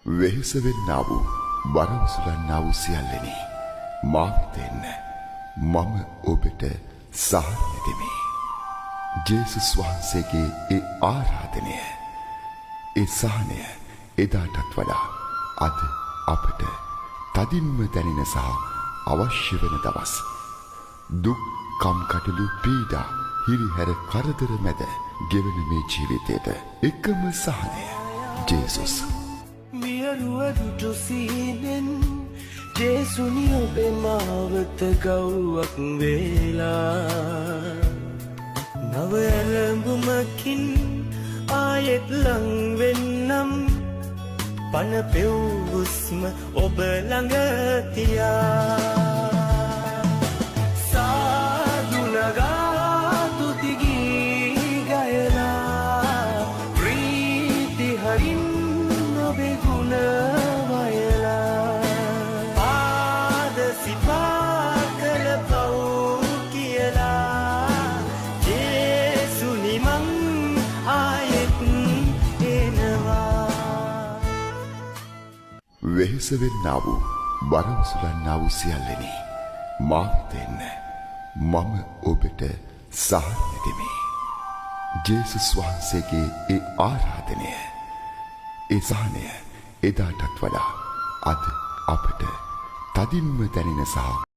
වෙහෙස වෙන්නා වූ වරවසුලන්නා වූ සියල්ලෙනි මාත් එන්න මම ඔබට සහනය දෙමි. ජේසුස් වහන්සේගේ ඒ ආරාධනය ඒ සහනය එදාටත් වඩා අද අපට තදින්ම දැනෙන සහ අවශ්‍ය වෙන දවස්. දුක් කම්කටොළු පීඩා හිරිහැර කරදර මැද ගෙවන මේ ජීවිතයට එකම සහනය ජේසුස්. මියරුවදුටු සීනෙන් ජේසුනි ඔබේ මාවත ගව්වක් වේලා නව ඇලඹුමකින් ආයෙත් ලං වෙන්නම් පන පෙව්වුස්ම ඔබ ළඟ තියා සාදුනගා තුති ගී ගයලා ප්‍රීති හරින් ඔබේ ගුණ වයලා පාද සිපා කළ පව් කියලා ජේසුනි මං ආයෙත් එනවා. වෙහෙස වෙන්නා වූ වරවසුලන්නා වූ සියල්ලෙනි මාත් එන්න මම ඔබට සහනය දෙමි. ජේසුස් වහන්සේගේ ඒ ආරාධනය ඒ සහනය එදාටත් වඩා අද අපට තදින්ම දැනෙන සහ